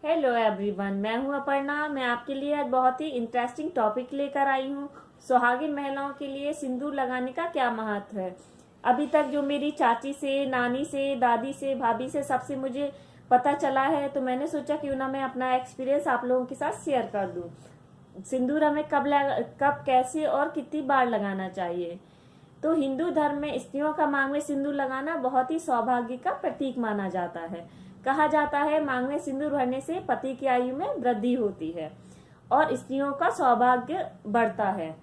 Hello everyone, मैं हूं अपर्णा। मैं आपके लिए आज बहुत ही इंटरेस्टिंग टॉपिक लेकर आई हूं। सुहागिन महिलाओं के लिए सिंदूर लगाने का क्या महत्व है। अभी तक जो मेरी चाची से, नानी से, दादी से, भाभी से, सबसे मुझे पता चला है, तो मैंने सोचा क्यों ना मैं अपना एक्सपीरियंस आप लोगों के साथ शेयर कर दूं। सिंदूर हमें कब, कैसे और कितनी बार लगाना चाहिए। तो हिंदू धर्म में स्त्रियों का मांग में सिंदूर लगाना बहुत ही सौभाग्य का प्रतीक माना जाता है। कहा जाता है मांग में सिंदूर भरने से पति की आयु में वृद्धि होती है और स्त्रियों का सौभाग्य बढ़ता है।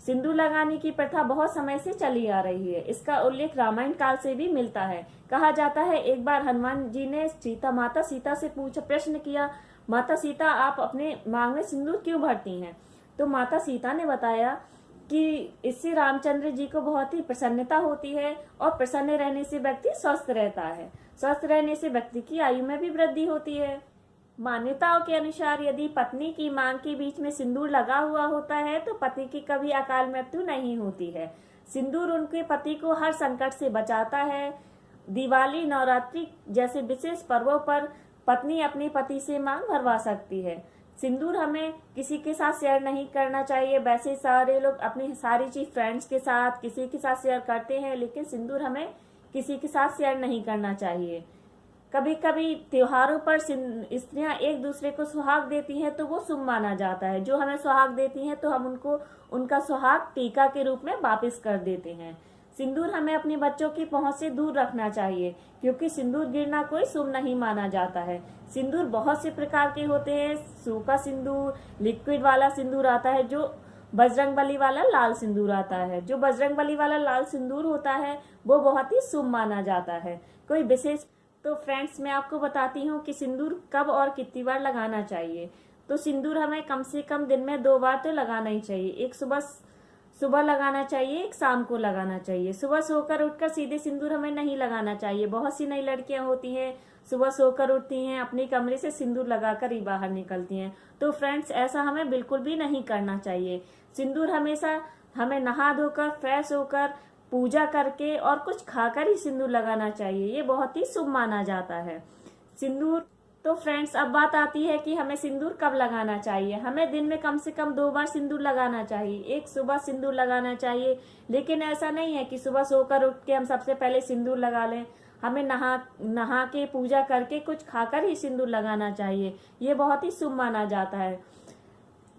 सिंदूर लगाने की प्रथा बहुत समय से चली आ रही है। इसका उल्लेख रामायण काल से भी मिलता है। कहा जाता है एक बार हनुमान जी ने माता सीता से प्रश्न किया, माता सीता आप अपने मांग में सिंदूर क्यों भरती हैं। तो माता सीता ने बताया कि इससे रामचंद्र जी को बहुत ही प्रसन्नता होती है और प्रसन्न रहने से व्यक्ति स्वस्थ रहता है। स्वस्थ रहने से व्यक्ति की आयु में भी वृद्धि होती है। मान्यताओं के अनुसार यदि पत्नी की मांग के बीच में सिंदूर लगा हुआ होता है तो पति की कभी अकाल मृत्यु नहीं होती है। सिंदूर उनके पति को हर संकट से बचाता है। दिवाली, नवरात्रि जैसे विशेष पर्वों पर पत्नी अपने पति से मांग भरवा सकती है। सिंदूर हमें किसी के साथ शेयर नहीं करना चाहिए। वैसे सारे लोग अपनी सारी चीज फ्रेंड्स के साथ, किसी के साथ शेयर करते हैं, लेकिन सिंदूर हमें किसी के साथ शेयर नहीं करना चाहिए। कभी कभी त्योहारों पर स्त्रियां एक दूसरे को सुहाग देती हैं तो वो शुभ माना जाता है। जो हमें सुहाग देती हैं तो हम उनको उनका सुहाग टीका के रूप में वापस कर देते हैं। सिंदूर हमें अपने बच्चों की पहुंच से दूर रखना चाहिए क्योंकि सिंदूर गिरना कोई शुभ नहीं माना जाता है। सिंदूर बहुत से प्रकार के होते हैं। सूखा सिंदूर, लिक्विड वाला सिंदूर आता है, जो बजरंगबली वाला लाल सिंदूर आता है। जो बजरंगबली वाला लाल सिंदूर होता है वो बहुत ही शुभ माना जाता है। कोई विशेष तो फ्रेंड्स, मैं आपको बताती हूँ कि सिंदूर कब और कितनी बार लगाना चाहिए। तो सिंदूर हमें कम से कम दिन में 2 बार तो लगाना ही चाहिए। एक सुबह लगाना चाहिए, एक शाम को लगाना चाहिए। सुबह सोकर उठकर सीधे सिंदूर हमें नहीं लगाना चाहिए। बहुत सी नई लड़कियां होती हैं, सुबह सोकर उठती हैं, अपने कमरे से सिंदूर लगाकर ही बाहर निकलती हैं। तो फ्रेंड्स, ऐसा हमें बिल्कुल भी नहीं करना चाहिए। सिंदूर हमेशा हमें नहा धोकर, फ्रेश होकर, पूजा करके और कुछ खाकर ही सिंदूर लगाना चाहिए। ये बहुत ही शुभ माना जाता है सिंदूर। तो फ्रेंड्स, अब बात आती है कि हमें सिंदूर कब लगाना चाहिए। हमें दिन में कम से कम 2 बार सिंदूर लगाना चाहिए। एक सुबह सिंदूर लगाना चाहिए, लेकिन ऐसा नहीं है कि सुबह सोकर उठ के हम सबसे पहले सिंदूर लगा लें। हमें नहा के, पूजा करके, कुछ खाकर ही सिंदूर लगाना चाहिए। ये बहुत ही शुभ माना जाता है।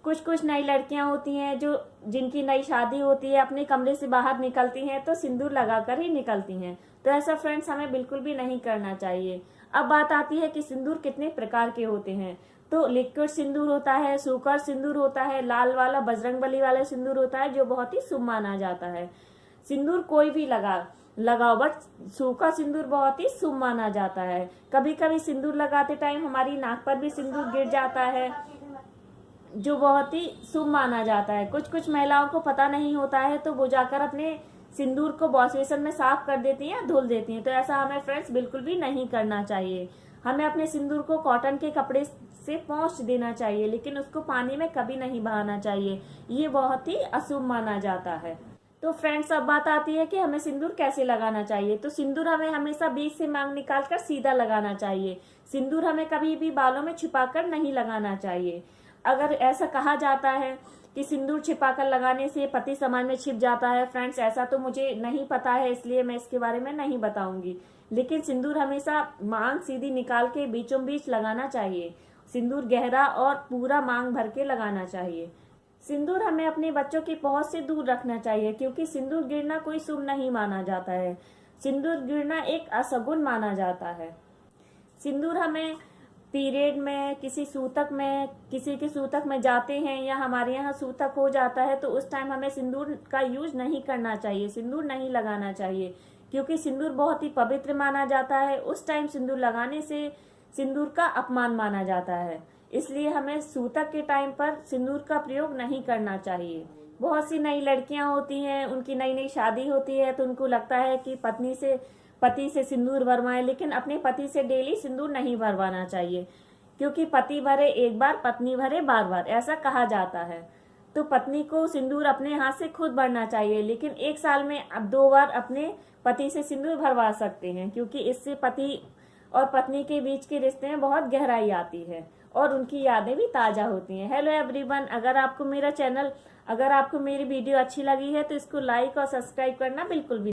कुछ कुछ नई लड़कियां होती हैं जो जिनकी नई शादी होती है, अपने कमरे से बाहर निकलती हैं तो सिंदूर लगाकर ही निकलती हैं। तो ऐसा फ्रेंड्स हमें बिल्कुल भी नहीं करना चाहिए। अब बात आती है कि सिंदूर कितने प्रकार के होते हैं। तो लिक्विड सिंदूर होता है, सूखा सिंदूर होता है, लाल वाला बजरंगबली वाला सिंदूर होता है, जो बहुत ही शुभ माना जाता है। सिंदूर कोई भी लगाओ, बट सूखा सिंदूर बहुत ही शुभ माना जाता है। कभी कभी सिंदूर लगाते टाइम हमारी नाक पर भी सिंदूर गिर जाता है, जो बहुत ही शुभ माना जाता है। कुछ कुछ महिलाओं को पता नहीं होता है तो वो जाकर अपने सिंदूर को वॉश बेसिन में साफ कर देती हैं, धुल देती हैं। तो ऐसा हमें फ्रेंड्स बिल्कुल भी नहीं करना चाहिए। हमें अपने सिंदूर को कॉटन के कपड़े से पोंछ देना चाहिए, लेकिन उसको पानी में कभी नहीं बहाना चाहिए। ये बहुत ही अशुभ माना जाता है। तो फ्रेंड्स, अब बात आती है कि हमें सिंदूर कैसे लगाना चाहिए। तो सिंदूर हमें हमेशा बीच से मांग निकालकर सीधा लगाना चाहिए। सिंदूर हमें कभी भी बालों में छिपाकर नहीं लगाना चाहिए। अगर ऐसा कहा जाता है कि सिंदूर छिपाकर लगाने से पति समाज में छिप जाता है, फ्रेंड्स ऐसा तो मुझे नहीं पता है, इसलिए मैं इसके बारे में नहीं बताऊंगी। लेकिन सिंदूर हमेशा मांग सीधी निकाल के बीचों बीच लगाना चाहिए। सिंदूर गहरा और पूरा मांग भर के लगाना चाहिए। सिंदूर हमें अपने बच्चों की पहुंच से दूर रखना चाहिए क्योंकि सिंदूर गिरना कोई शुभ नहीं माना जाता है। सिंदूर गिरना एक अशगुन माना जाता है। सिंदूर हमें पीरियड में, किसी के सूतक में जाते हैं या हमारे यहाँ सूतक हो जाता है तो उस टाइम हमें सिंदूर का यूज नहीं करना चाहिए, सिंदूर नहीं लगाना चाहिए क्योंकि सिंदूर बहुत ही पवित्र माना जाता है। उस टाइम सिंदूर लगाने से सिंदूर का अपमान माना जाता है, इसलिए हमें सूतक के टाइम पर सिंदूर का प्रयोग नहीं करना चाहिए। बहुत सी नई लड़कियां होती हैं, उनकी नई नई शादी होती है तो उनको लगता है कि पति से सिंदूर भरवाएं, लेकिन अपने पति से डेली सिंदूर नहीं भरवाना चाहिए क्योंकि पति भरे एक बार, पत्नी भरे बार बार, ऐसा कहा जाता है। तो पत्नी को सिंदूर अपने हाथ से खुद भरना चाहिए, लेकिन एक साल में अब 2 बार अपने पति से सिंदूर भरवा सकते हैं क्योंकि इससे पति और पत्नी के बीच के रिश्ते में बहुत गहराई आती है और उनकी यादें भी ताजा होती हैं। हेलो एवरीवन, अगर आपको मेरी वीडियो अच्छी लगी है तो इसको लाइक और सब्सक्राइब करना बिल्कुल भी